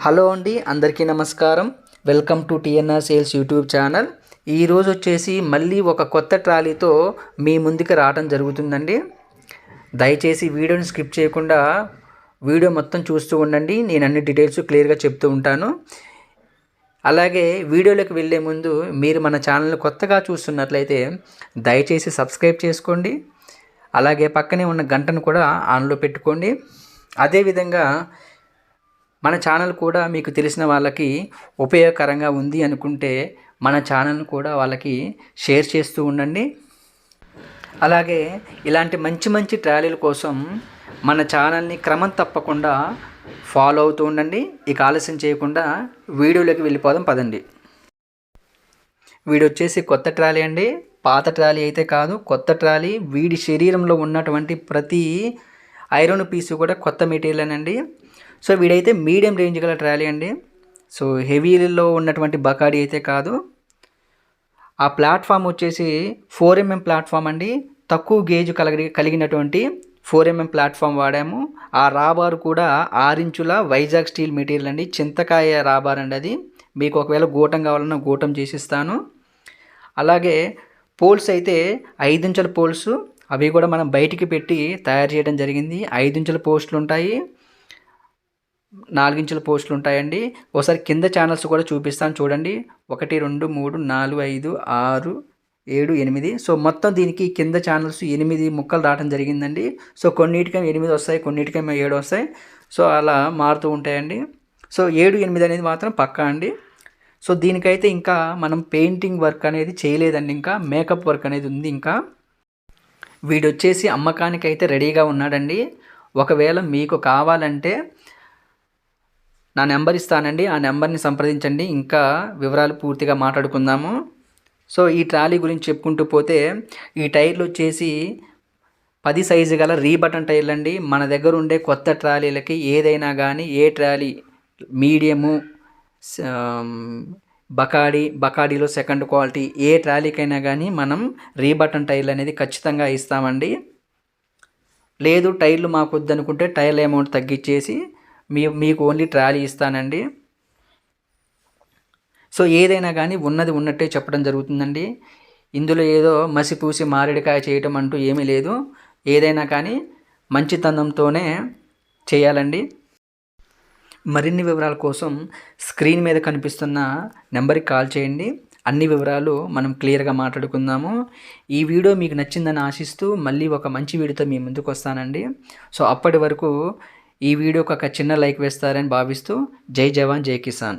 Hello అండి, అందరికీ నమస్కారం. Welcome to TNR sales YouTube channel. ఈరోజు వచ్చేసి మళ్ళీ ఒక కొత్త ట్రాలీతో మీ ముందుకు రావడం జరుగుతుందండి. దయచేసి వీడియోని స్కిప్ చేయకుండా వీడియో మొత్తం చూస్తూ ఉండండి. నేను అన్ని డీటెయిల్స్ క్లియర్గా చెప్తూ ఉంటాను. అలాగే వీడియోలోకి వెళ్ళే ముందు మీరు మన ఛానల్ని కొత్తగా చూస్తున్నట్లయితే దయచేసి సబ్స్క్రైబ్ చేసుకోండి. అలాగే పక్కనే ఉన్న గంటను కూడా ఆన్లో పెట్టుకోండి. అదేవిధంగా మన ఛానల్ కూడా మీకు తెలిసిన వాళ్ళకి ఉపయోగకరంగా ఉంది అనుకుంటే మన ఛానల్ని కూడా వాళ్ళకి షేర్ చేస్తూ ఉండండి. అలాగే ఇలాంటి మంచి మంచి ట్రాలీల కోసం మన ఛానల్ని క్రమం తప్పకుండా ఫాలో అవుతూ ఉండండి. ఇక ఆలస్యం చేయకుండా వీడియోలోకి వెళ్ళిపోదాం పదండి. వీడి వచ్చేసి కొత్త ట్రాలీ అండి, పాత ట్రాలీ అయితే కాదు, కొత్త ట్రాలీ. వీడి శరీరంలో ఉన్నటువంటి ప్రతి ఐరన్ పీసు కూడా కొత్త మెటీరియల్ అండి. సో వీడైతే మీడియం రేంజ్ గల ట్రాలీ అండి. సో హెవీలో ఉన్నటువంటి బకాడీ అయితే కాదు. ఆ ప్లాట్ఫామ్ వచ్చేసి 4mm ప్లాట్ఫామ్ అండి. తక్కువ గేజ్ కలిగినటువంటి 4mm ప్లాట్ఫామ్ వాడాము. ఆ రాబారు కూడా 6 ఇంచుల వైజాగ్ స్టీల్ మెటీరియల్ అండి. చింతకాయ రాబార్ అండి అది. మీకు ఒకవేళ గూటం కావాలన్నా గూటం చేసిస్తాను. అలాగే పోల్స్ అయితే 5 ఇంచుల పోల్స్, అవి కూడా మనం బయటికి పెట్టి తయారు చేయడం జరిగింది. 5 ఇంచుల పోస్టులు ఉంటాయి, 4 ఇంచుల పోస్టులు ఉంటాయండి. ఒకసారి కింద ఛానల్స్ కూడా చూపిస్తాను చూడండి. 1 2 3 4 5 6 7 8. సో మొత్తం దీనికి కింద ఛానల్స్ 8 ముక్కలు రావడం జరిగిందండి. సో కొన్నిటికేమో 8 వస్తాయి, కొన్నిటికేమో 7 వస్తాయి. సో అలా మారుతూ ఉంటాయండి. సో 7 8 అనేది మాత్రం పక్కా అండి. సో దీనికైతే ఇంకా మనం పెయింటింగ్ వర్క్ అనేది చేయలేదండి, ఇంకా మేకప్ వర్క్ అనేది ఉంది. ఇంకా వీడొచ్చేసి అమ్మకానికి అయితే రెడీగా ఉన్నాడండి. ఒకవేళ మీకు కావాలంటే నా నెంబర్ ఇస్తానండి, ఆ నెంబర్ని సంప్రదించండి. ఇంకా వివరాలు పూర్తిగా మాట్లాడుకుందాము. సో ఈ ట్రాలీ గురించి చెప్పుకుంటూ పోతే ఈ టైర్లు వచ్చేసి 10 సైజు గల రీబటన్ టైర్లు అండి. మన దగ్గర ఉండే కొత్త ట్రాలీలకి ఏదైనా కానీ, ఏ ట్రాలీ మీడియము, బకాడీలో సెకండ్ క్వాలిటీ ఏ ట్రాలీకైనా కానీ మనం రీబటన్ టైర్లు అనేది ఖచ్చితంగా ఇస్తామండి. లేదు టైర్లు మాకు వద్దనుకుంటే టైర్ల అమౌంట్ తగ్గించేసి మీకు ఓన్లీ ట్రాలీ ఇస్తానండి. సో ఏదైనా కానీ ఉన్నది ఉన్నట్టే చెప్పడం జరుగుతుందండి. ఇందులో ఏదో మసిపూసి మారేడుకాయ చేయటం అంటూ ఏమీ లేదు. ఏదైనా కానీ మంచితనంతోనే చేయాలండి. మరిన్ని వివరాల కోసం స్క్రీన్ మీద కనిపిస్తున్న నెంబర్కి కాల్ చేయండి. అన్ని వివరాలు మనం క్లియర్గా మాట్లాడుకుందాము. ఈ వీడియో మీకు నచ్చిందని ఆశిస్తూ మళ్ళీ ఒక మంచి వీడియోతో మీ ముందుకు వస్తానండి. సో అప్పటి వరకు ఈ వీడియోకి ఒక చిన్న లైక్ వేస్తారని భావిస్తూ జై జవాన్ జై కిసాన్.